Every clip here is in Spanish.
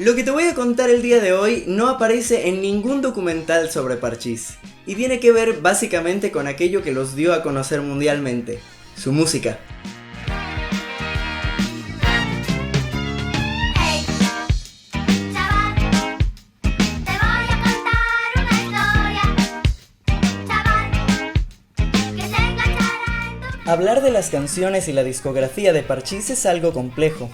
Lo que te voy a contar el día de hoy no aparece en ningún documental sobre Parchís, y tiene que ver básicamente con aquello que los dio a conocer mundialmente, su música. Hablar de las canciones y la discografía de Parchís es algo complejo.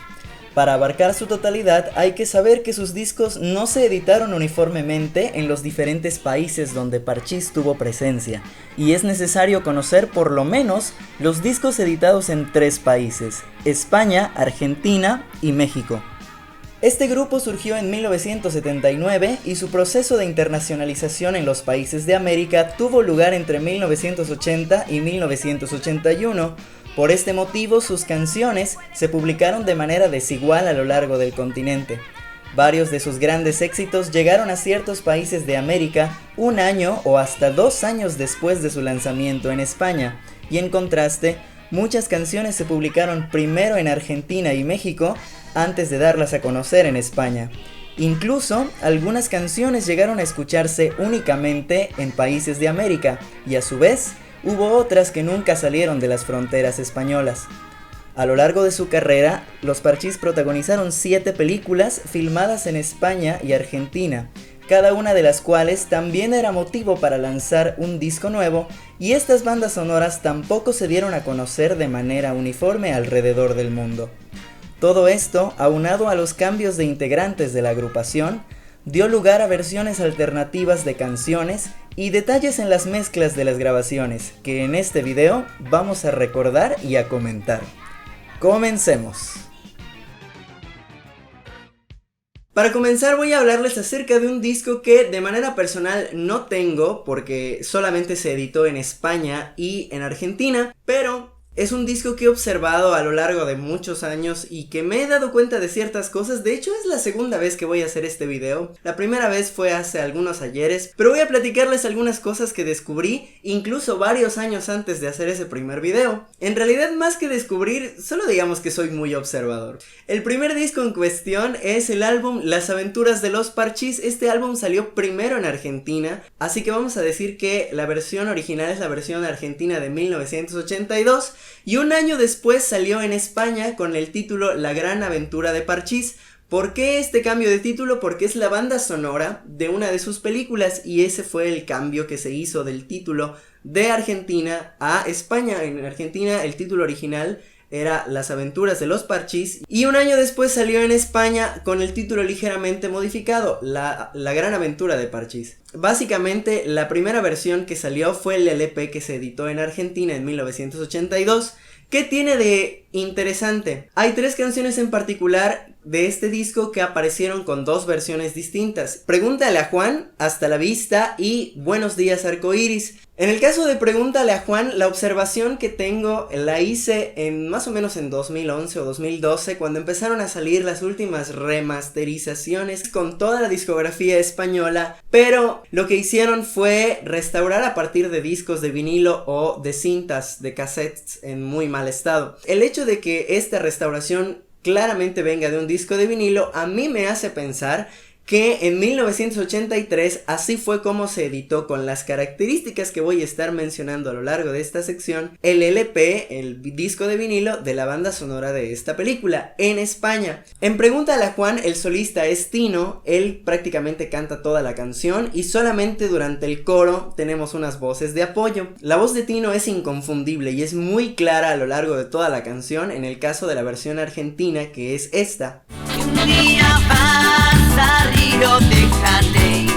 Para abarcar su totalidad hay que saber que sus discos no se editaron uniformemente en los diferentes países donde Parchís tuvo presencia, y es necesario conocer por lo menos los discos editados en 3 países: España, Argentina y México. Este grupo surgió en 1979 y su proceso de internacionalización en los países de América tuvo lugar entre 1980 y 1981. Por este motivo, sus canciones se publicaron de manera desigual a lo largo del continente. Varios de sus grandes éxitos llegaron a ciertos países de América 1 año o hasta 2 años después de su lanzamiento en España, y en contraste, muchas canciones se publicaron primero en Argentina y México antes de darlas a conocer en España. Incluso, algunas canciones llegaron a escucharse únicamente en países de América, y a su vez, hubo otras que nunca salieron de las fronteras españolas. A lo largo de su carrera, los Parchís protagonizaron 7 películas filmadas en España y Argentina, cada una de las cuales también era motivo para lanzar un disco nuevo, y estas bandas sonoras tampoco se dieron a conocer de manera uniforme alrededor del mundo. Todo esto, aunado a los cambios de integrantes de la agrupación, dio lugar a versiones alternativas de canciones y detalles en las mezclas de las grabaciones, que en este video vamos a recordar y a comentar. ¡Comencemos! Para comenzar voy a hablarles acerca de un disco que de manera personal no tengo, porque solamente se editó en España y en Argentina, pero es un disco que he observado a lo largo de muchos años y que me he dado cuenta de ciertas cosas. De hecho, es la segunda vez que voy a hacer este video. La primera vez fue hace algunos ayeres, pero voy a platicarles algunas cosas que descubrí incluso varios años antes de hacer ese primer video. En realidad, más que descubrir, solo digamos que soy muy observador. El primer disco en cuestión es el álbum Las Aventuras de los Parchís. Este álbum salió primero en Argentina, así que vamos a decir que la versión original es la versión argentina de 1982. Y 1 año después salió en España con el título La Gran Aventura de Parchís. ¿Por qué este cambio de título? Porque es la banda sonora de una de sus películas, y ese fue el cambio que se hizo del título de Argentina a España. En Argentina el título original era Las Aventuras de los Parchís, y 1 año después salió en España con el título ligeramente modificado, La Gran Aventura de Parchís. Básicamente, la primera versión que salió fue el LP que se editó en Argentina en 1982. ¿Qué tiene de interesante? Hay 3 canciones en particular de este disco que aparecieron con 2 versiones distintas: Pregúntale a Juan, Hasta la Vista y Buenos Días Arcoíris. En el caso de Pregúntale a Juan, la observación que tengo la hice en más o menos en 2011 o 2012, cuando empezaron a salir las últimas remasterizaciones con toda la discografía española, pero lo que hicieron fue restaurar a partir de discos de vinilo o de cintas de cassettes en muy mal estado. El hecho de que esta restauración claramente venga de un disco de vinilo a mí me hace pensar que en 1983 así fue como se editó, con las características que voy a estar mencionando a lo largo de esta sección, el LP, el disco de vinilo de la banda sonora de esta película en España. En Pregúntale a Juan, el solista es Tino. Él prácticamente canta toda la canción y solamente durante el coro tenemos unas voces de apoyo. La voz de Tino es inconfundible y es muy clara a lo largo de toda la canción, en el caso de la versión argentina, que es esta. Un día vas a Río de Janeiro,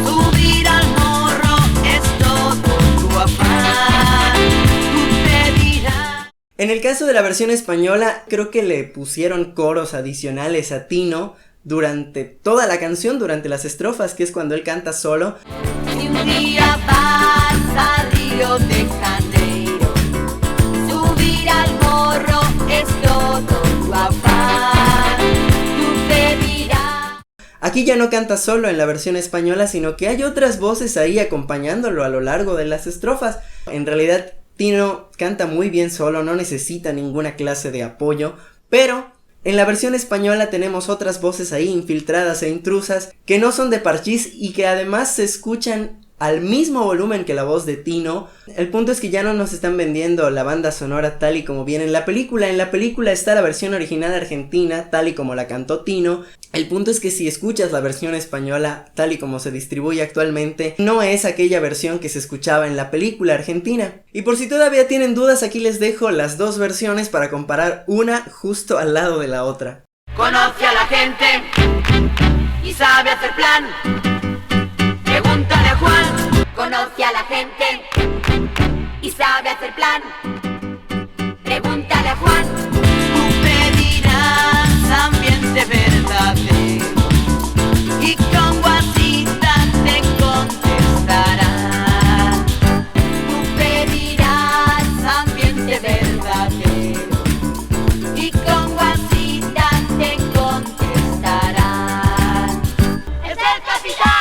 subir al morro es todo tu afán, tú te dirás. En el caso de la versión española, creo que le pusieron coros adicionales a Tino durante toda la canción, durante las estrofas, que es cuando él canta solo. Y un día vas a Río de Janeiro, subir al morro es todo tu afán, tú te dirás. Aquí ya no canta solo en la versión española, sino que hay otras voces ahí acompañándolo a lo largo de las estrofas. En realidad, Tino canta muy bien solo, no necesita ninguna clase de apoyo, pero En la versión española tenemos otras voces ahí infiltradas e intrusas que no son de Parchís y que además se escuchan al mismo volumen que la voz de Tino. El punto es que ya no nos están vendiendo la banda sonora tal y como viene en la película. En la película está la versión original argentina tal y como la cantó Tino. El punto es que si escuchas la versión española tal y como se distribuye actualmente, no es aquella versión que se escuchaba en la película argentina. Y por si todavía tienen dudas, aquí les dejo las dos versiones para comparar una justo al lado de la otra. Conoce a la gente y sabe hacer plan. Pregúntale a Juan. Conoce a la gente y sabe hacer plan. Pregúntale a Juan. Tú pedirás ambiente verdadero y con guasita te contestará. Tú pedirás ambiente verdadero y con guasita te contestará. ¡Es el capitán!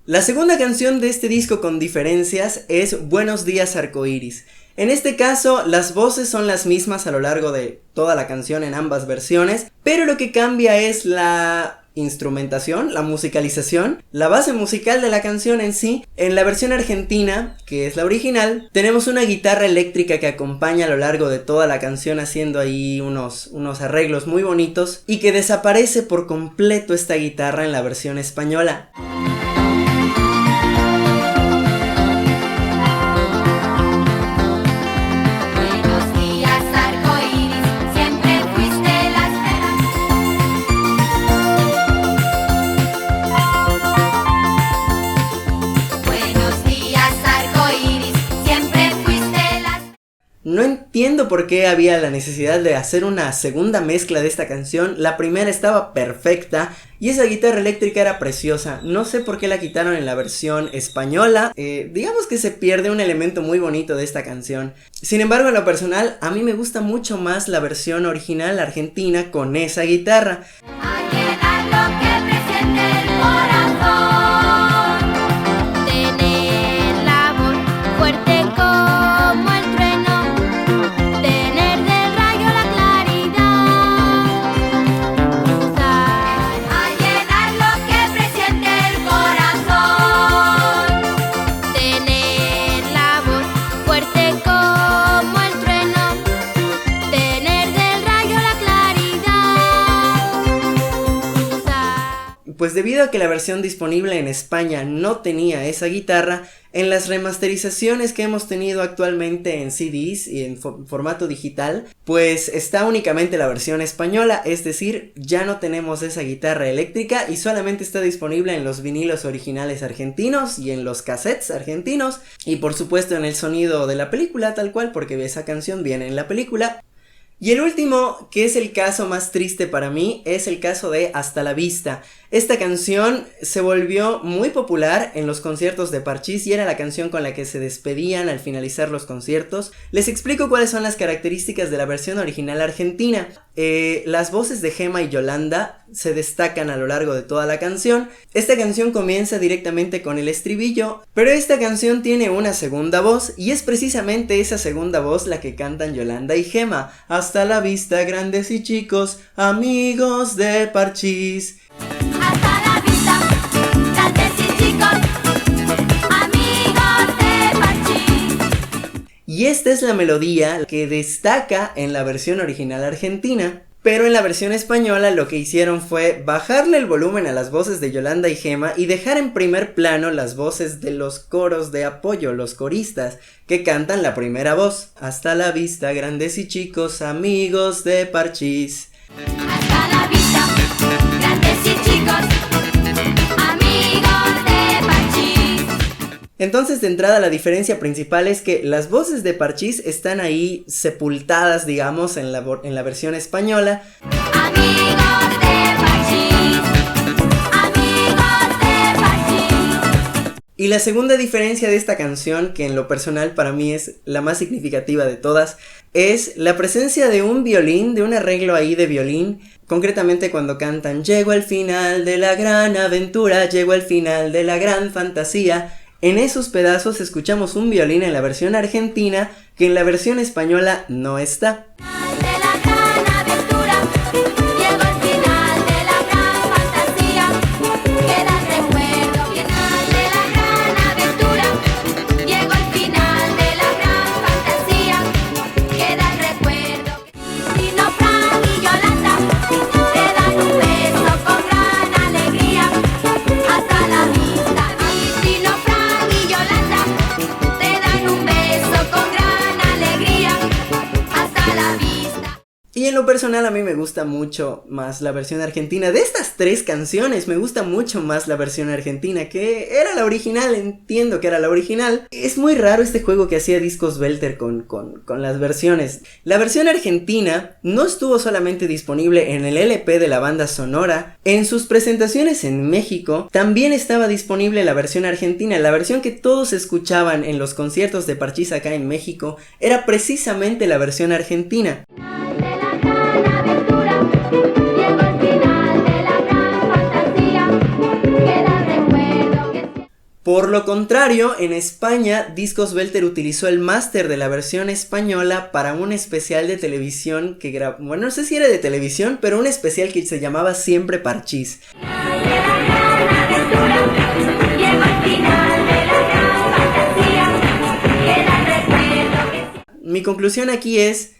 La segunda canción de este disco con diferencias es Buenos Días Arcoíris. En este caso, las voces son las mismas a lo largo de toda la canción en ambas versiones, pero lo que cambia es la instrumentación, la musicalización, la base musical de la canción en sí. En la versión argentina, que es la original, tenemos una guitarra eléctrica que acompaña a lo largo de toda la canción haciendo ahí unos arreglos muy bonitos, y que desaparece por completo esta guitarra en la versión española. No entiendo por qué había la necesidad de hacer una segunda mezcla de esta canción. La primera estaba perfecta y esa guitarra eléctrica era preciosa. No sé por qué la quitaron en la versión española. Digamos que se pierde un elemento muy bonito de esta canción. Sin embargo, en lo personal, a mí me gusta mucho más la versión original argentina con esa guitarra. Pues debido a que la versión disponible en España no tenía esa guitarra, en las remasterizaciones que hemos tenido actualmente en CDs y en formato digital, pues está únicamente la versión española, es decir, ya no tenemos esa guitarra eléctrica y solamente está disponible en los vinilos originales argentinos y en los cassettes argentinos, y por supuesto en el sonido de la película tal cual, porque esa canción viene en la película. Y el último, que es el caso más triste para mí, es el caso de Hasta la Vista. Esta canción se volvió muy popular en los conciertos de Parchís y era la canción con la que se despedían al finalizar los conciertos. Les explico cuáles son las características de la versión original argentina. Las voces de Gema y Yolanda se destacan a lo largo de toda la canción. Esta canción comienza directamente con el estribillo, pero esta canción tiene una segunda voz y es precisamente esa segunda voz la que cantan Yolanda y Gema. Hasta la vista, grandes y chicos, amigos de Parchís. Hasta la vista, grandes y chicos, amigos de Parchís. Y esta es la melodía que destaca en la versión original argentina. Pero en la versión española lo que hicieron fue bajarle el volumen a las voces de Yolanda y Gema y dejar en primer plano las voces de los coros de apoyo, los coristas, que cantan la primera voz. Hasta la vista, grandes y chicos, amigos de Parchís. Hasta la vista, grandes y chicos, amigos de Parchís. Entonces, de entrada, la diferencia principal es que las voces de Parchís están ahí sepultadas, digamos, en la versión española. Amigos de Parchís, amigos de Parchís. Y la segunda diferencia de esta canción, que en lo personal para mí es la más significativa de todas, es la presencia de un violín, de un arreglo ahí de violín. Concretamente cuando cantan: llego al final de la gran aventura, llego al final de la gran fantasía. En esos pedazos escuchamos un violín en la versión argentina que en la versión española no está. Y en lo personal a mí me gusta mucho más la versión argentina. De estas 3 canciones me gusta mucho más la versión argentina, que era la original, entiendo que era la original. Es muy raro este juego que hacía Discos Welter con las versiones. La versión argentina no estuvo solamente disponible en el LP de la banda sonora. En sus presentaciones en México también estaba disponible la versión argentina. La versión que todos escuchaban en los conciertos de Parchís acá en México era precisamente la versión argentina. Por lo contrario, en España, Discos Welter utilizó el máster de la versión española para un especial de televisión que grabó. Bueno, no sé si era de televisión, pero un especial que se llamaba Siempre Parchís. Mi conclusión aquí es: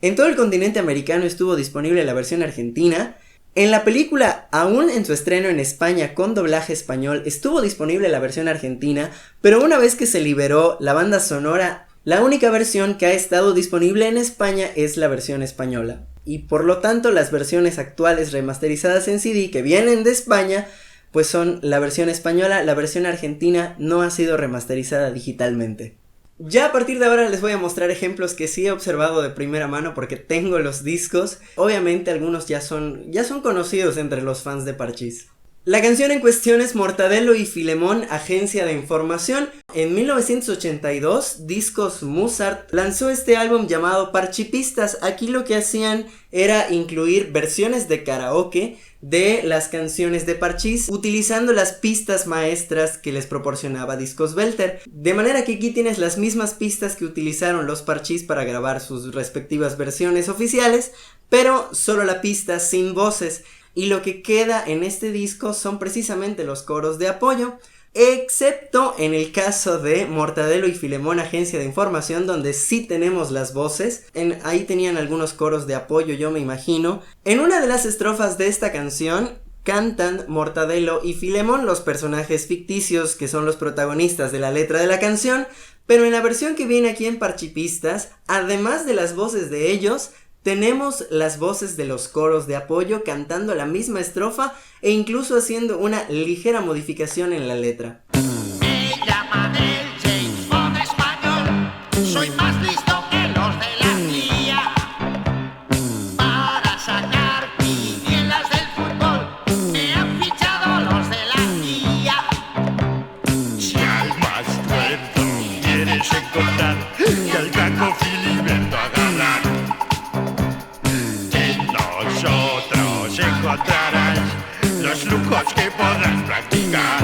en todo el continente americano estuvo disponible la versión argentina. En la película, aún en su estreno en España con doblaje español, estuvo disponible la versión argentina, pero una vez que se liberó la banda sonora, la única versión que ha estado disponible en España es la versión española. Y por lo tanto, las versiones actuales remasterizadas en CD que vienen de España, pues son la versión española. La versión argentina no ha sido remasterizada digitalmente. Ya a partir de ahora les voy a mostrar ejemplos que sí he observado de primera mano porque tengo los discos. Obviamente algunos ya son conocidos entre los fans de Parchís. La canción en cuestión es Mortadelo y Filemón, Agencia de Información. En 1982, Discos Musart lanzó este álbum llamado Parchipistas. Aquí lo que hacían era incluir versiones de karaoke de las canciones de Parchís, utilizando las pistas maestras que les proporcionaba Discos Welter. De manera que aquí tienes las mismas pistas que utilizaron los Parchís para grabar sus respectivas versiones oficiales, pero solo la pista sin voces. Y lo que queda en este disco son precisamente los coros de apoyo, excepto en el caso de Mortadelo y Filemón, Agencia de Información, donde sí tenemos las voces. Ahí tenían algunos coros de apoyo, yo me imagino. En una de las estrofas de esta canción cantan Mortadelo y Filemón, los personajes ficticios que son los protagonistas de la letra de la canción, pero en la versión que viene aquí en Parchipistas, además de las voces de ellos, tenemos las voces de los coros de apoyo cantando la misma estrofa e incluso haciendo una ligera modificación en la letra. Me llaman el James Bond español, soy más listo que los de la CIA. Para sacar quinielas del fútbol, me han fichado los de la CIA. Si al más tuerto quieres encontrar, que al Caco Filiberto a ganar. Nosotros encontrarás los lujos que podrás practicar.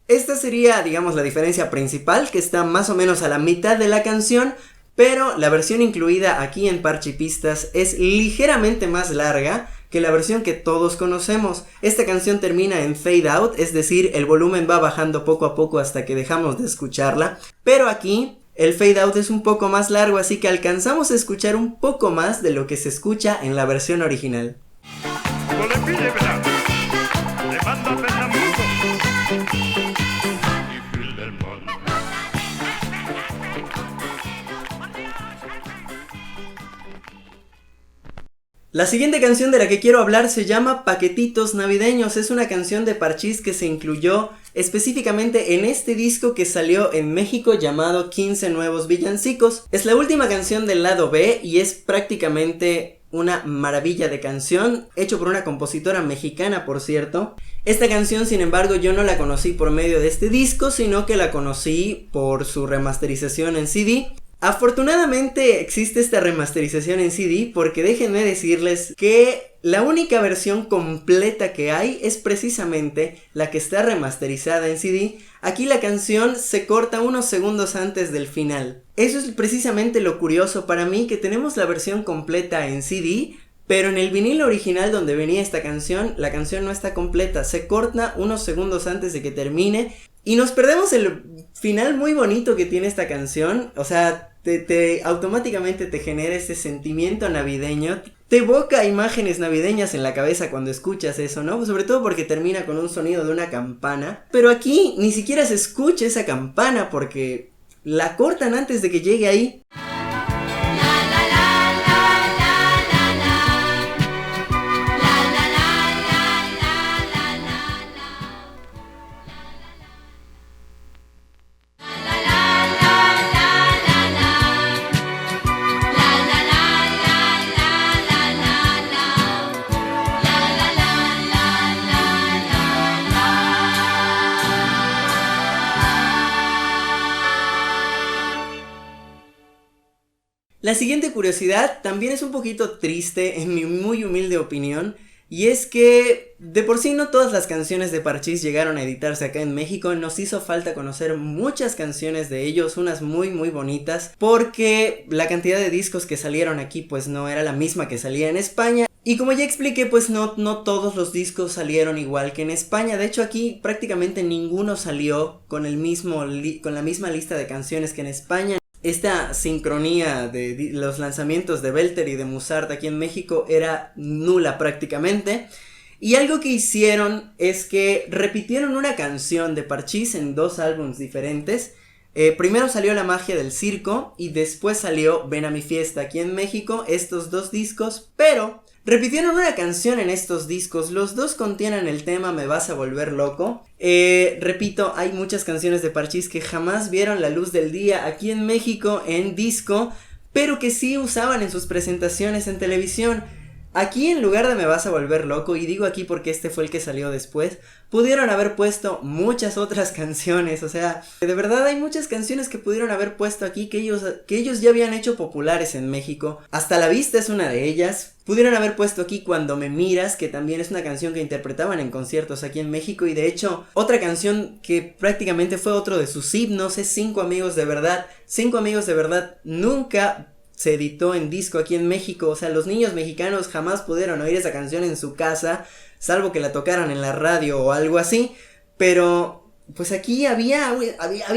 Esta sería, digamos, la diferencia principal, que está más o menos a la mitad de la canción, pero la versión incluida aquí en Parchipistas es ligeramente más larga que la versión que todos conocemos. Esta canción termina en fade out, es decir, el volumen va bajando poco a poco hasta que dejamos de escucharla, pero aquí el fade out es un poco más largo, así que alcanzamos a escuchar un poco más de lo que se escucha en la versión original. La siguiente canción de la que quiero hablar se llama Paquetitos Navideños. Es una canción de Parchís que se incluyó específicamente en este disco que salió en México llamado 15 Nuevos Villancicos. Es la última canción del lado B y es prácticamente una maravilla de canción, hecho por una compositora mexicana, por cierto. Esta canción, sin embargo, yo no la conocí por medio de este disco, sino que la conocí por su remasterización en CD. Afortunadamente existe esta remasterización en CD porque déjenme decirles que la única versión completa que hay es precisamente la que está remasterizada en CD. Aquí la canción se corta unos segundos antes del final. Eso es precisamente lo curioso para mí, que tenemos la versión completa en CD, pero en el vinilo original donde venía esta canción, la canción no está completa, se corta unos segundos antes de que termine y nos perdemos el final muy bonito que tiene esta canción. O sea, automáticamente te genera ese sentimiento navideño, te evoca imágenes navideñas en la cabeza cuando escuchas eso, ¿no? Sobre todo porque termina con un sonido de una campana, pero aquí ni siquiera se escucha esa campana porque la cortan antes de que llegue ahí. La siguiente curiosidad también es un poquito triste en mi muy humilde opinión, y es que de por sí no todas las canciones de Parchís llegaron a editarse acá en México. Nos hizo falta conocer muchas canciones de ellos, unas muy bonitas, porque la cantidad de discos que salieron aquí pues no era la misma que salía en España. Y como ya expliqué, pues no todos los discos salieron igual que en España. De hecho, aquí prácticamente ninguno salió con con la misma lista de canciones que en España. Esta sincronía de los lanzamientos de Belter y de Musart aquí en México era nula prácticamente. Y algo que hicieron es que repitieron una canción de Parchís en 2 álbumes diferentes. Primero salió La Magia del Circo y después salió Ven a mi fiesta aquí en México, estos 2 discos, pero repitieron una canción en estos discos. Los 2 contienen el tema Me vas a volver loco. Repito, hay muchas canciones de Parchís que jamás vieron la luz del día aquí en México en disco, pero que sí usaban en sus presentaciones en televisión. Aquí en lugar de Me vas a volver loco, y digo aquí porque este fue el que salió después, pudieron haber puesto muchas otras canciones. O sea, de verdad hay muchas canciones que pudieron haber puesto aquí que ellos ya habían hecho populares en México. Hasta la vista es una de ellas. Pudieron haber puesto aquí Cuando me miras, que también es una canción que interpretaban en conciertos aquí en México. Y de hecho, otra canción que prácticamente fue otro de sus himnos es Cinco amigos de verdad. Cinco amigos de verdad nunca se editó en disco aquí en México. O sea, los niños mexicanos jamás pudieron oír esa canción en su casa, salvo que la tocaran en la radio o algo así. Pero pues aquí había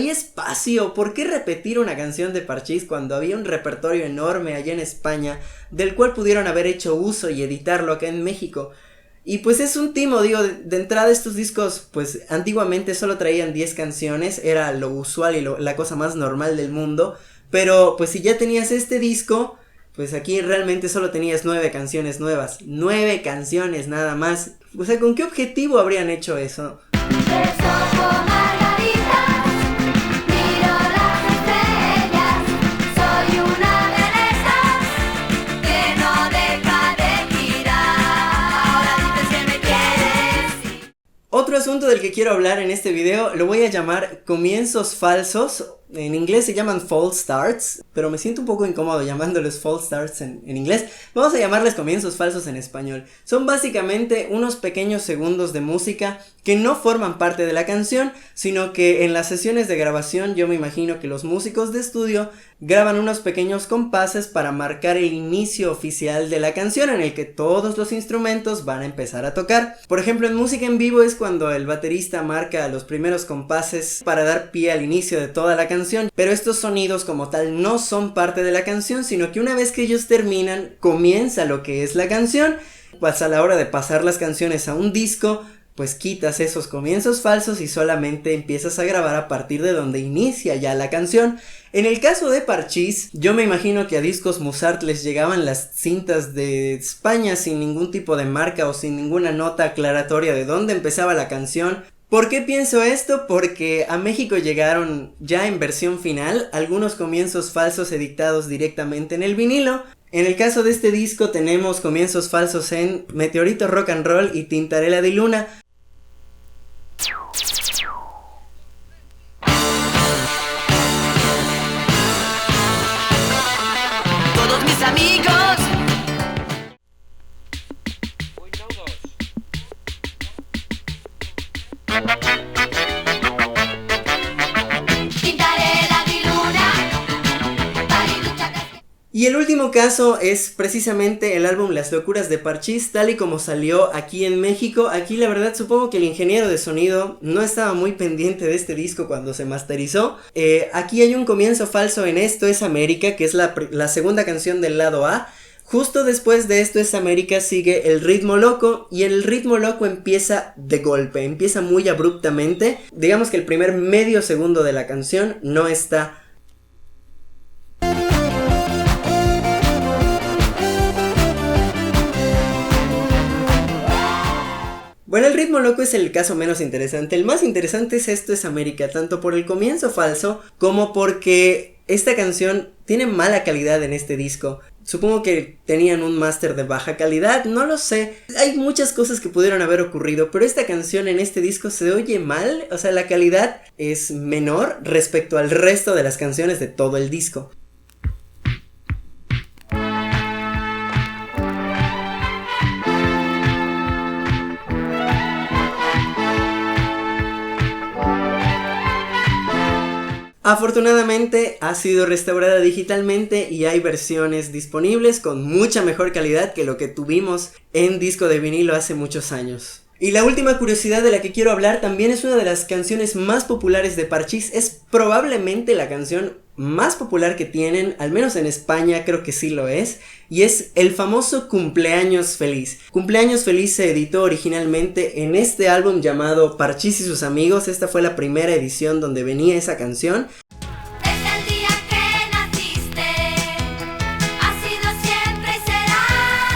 espacio. ¿Por qué repetir una canción de Parchís cuando había un repertorio enorme allá en España del cual pudieron haber hecho uso y editarlo acá en México? Y pues es un timo, digo, de entrada estos discos pues antiguamente solo traían 10 canciones, era lo usual y la cosa más normal del mundo. Pero pues si ya tenías este disco, pues aquí realmente solo tenías 9 canciones nuevas. 9 canciones nada más. O sea, ¿con qué objetivo habrían hecho eso? Otro asunto del que quiero hablar en este video lo voy a llamar comienzos falsos. En inglés se llaman false starts, pero me siento un poco incómodo llamándoles false starts en inglés. Vamos a llamarles comienzos falsos en español. Son básicamente unos pequeños segundos de música que no forman parte de la canción, sino que en las sesiones de grabación yo me imagino que los músicos de estudio graban unos pequeños compases para marcar el inicio oficial de la canción en el que todos los instrumentos van a empezar a tocar. Por ejemplo, en música en vivo es cuando el baterista marca los primeros compases para dar pie al inicio de toda la canción, pero estos sonidos como tal no son parte de la canción, sino que una vez que ellos terminan, comienza lo que es la canción. Pues a la hora de pasar las canciones a un disco, pues quitas esos comienzos falsos y solamente empiezas a grabar a partir de donde inicia ya la canción. En el caso de Parchís, yo me imagino que a Discos Musart les llegaban las cintas de España sin ningún tipo de marca o sin ninguna nota aclaratoria de dónde empezaba la canción. ¿Por qué pienso esto? Porque a México llegaron ya en versión final algunos comienzos falsos editados directamente en el vinilo. En el caso de este disco tenemos comienzos falsos en Meteorito Rock and Roll y Tintarella di Luna. amigos. Pintaré la griluna para luchar. Y el último caso es precisamente el álbum Las Locuras de Parchís, tal y como salió aquí en México. Aquí la verdad supongo que el ingeniero de sonido no estaba muy pendiente de este disco cuando se masterizó. Aquí hay un comienzo falso en Esto es América, que es la segunda canción del lado A. Justo después de Esto es América sigue El Ritmo Loco, y el Ritmo Loco empieza de golpe, empieza muy abruptamente. Digamos que el primer medio segundo de la canción no está. Bueno, El Ritmo Loco es el caso menos interesante. El más interesante es Esto es América, tanto por el comienzo falso como porque esta canción tiene mala calidad en este disco. Supongo que tenían un máster de baja calidad, no lo sé. Hay muchas cosas que pudieron haber ocurrido, pero esta canción en este disco se oye mal. O sea, la calidad es menor respecto al resto de las canciones de todo el disco. Afortunadamente ha sido restaurada digitalmente y hay versiones disponibles con mucha mejor calidad que lo que tuvimos en disco de vinilo hace muchos años. Y la última curiosidad de la que quiero hablar también es una de las canciones más populares de Parchís. Es probablemente la canción más popular que tienen, al menos en España creo que sí lo es, y es el famoso Cumpleaños Feliz. Cumpleaños Feliz se editó originalmente en este álbum llamado Parchís y sus amigos. Esta fue la primera edición donde venía esa canción. Desde el día que naciste, has sido siempre y serás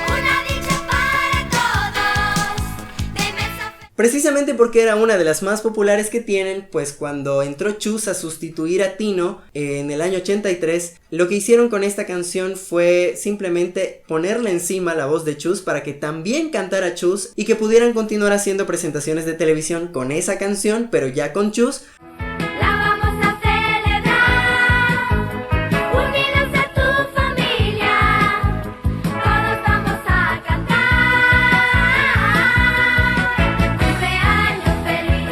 una dicha para todos, de inmensa fe. Precisamente porque era una de las más populares que tienen, pues cuando entró Chus a sustituir a Tino en el año 83, lo que hicieron con esta canción fue simplemente ponerle encima la voz de Chus para que también cantara Chus y que pudieran continuar haciendo presentaciones de televisión con esa canción, pero ya con Chus. La vamos a celebrar, unidos a tu familia, todos vamos a cantar. Cumpleaños feliz,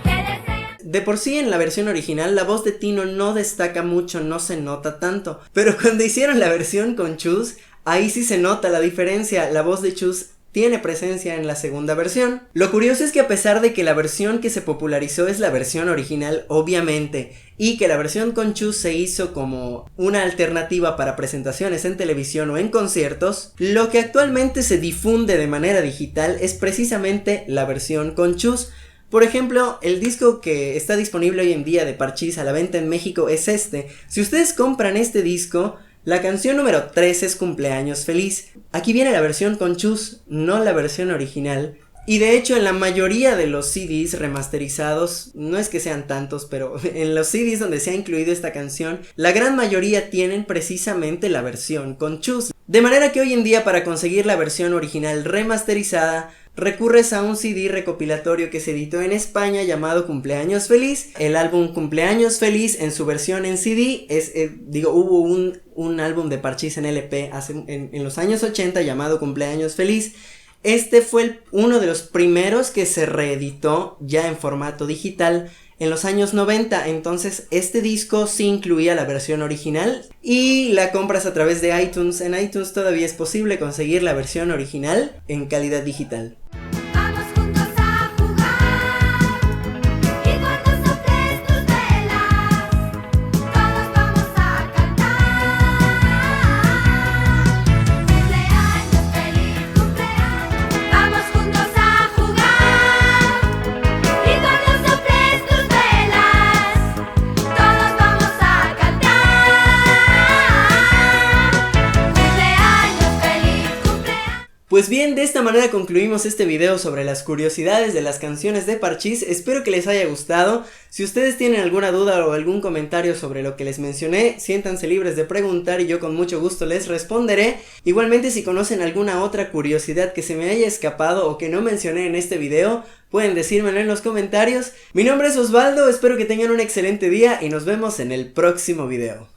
te deseo. De por sí en la versión original la voz de Tino no destaca mucho, no se nota tanto, pero cuando hicieron la versión con Chus, ahí sí se nota la diferencia. La voz de Chus tiene presencia en la segunda versión. Lo curioso es que a pesar de que la versión que se popularizó es la versión original, obviamente, y que la versión con Chus se hizo como una alternativa para presentaciones en televisión o en conciertos, lo que actualmente se difunde de manera digital es precisamente la versión con Chus. Por ejemplo, el disco que está disponible hoy en día de Parchís a la venta en México es este. Si ustedes compran este disco, la canción número 3 es Cumpleaños Feliz. Aquí viene la versión con Chus, no la versión original. Y de hecho en la mayoría de los CDs remasterizados, no es que sean tantos, pero en los CDs donde se ha incluido esta canción, la gran mayoría tienen precisamente la versión con Chus. De manera que hoy en día para conseguir la versión original remasterizada, recurres a un CD recopilatorio que se editó en España llamado Cumpleaños Feliz. El álbum Cumpleaños Feliz en su versión en CD hubo un álbum de Parchís en LP en los años 80 llamado Cumpleaños Feliz. Este fue uno de los primeros que se reeditó ya en formato digital en los años 90, entonces este disco sí incluía la versión original y la compras a través de iTunes. En iTunes todavía es posible conseguir la versión original en calidad digital. Vamos juntos a jugar y cuando soples tus velas, todos vamos a cantar. Cumpleaños feliz, cumpleaños. Vamos juntos a jugar y cuando soples tus velas, todos vamos a cantar. Cumpleaños feliz, cumpleaños. Pues bien, de esta manera concluimos este video sobre las curiosidades de las canciones de Parchís. Espero que les haya gustado. Si ustedes tienen alguna duda o algún comentario sobre lo que les mencioné, siéntanse libres de preguntar y yo con mucho gusto les responderé. Igualmente, si conocen alguna otra curiosidad que se me haya escapado o que no mencioné en este video, pueden decírmelo en los comentarios. Mi nombre es Osvaldo, espero que tengan un excelente día y nos vemos en el próximo video.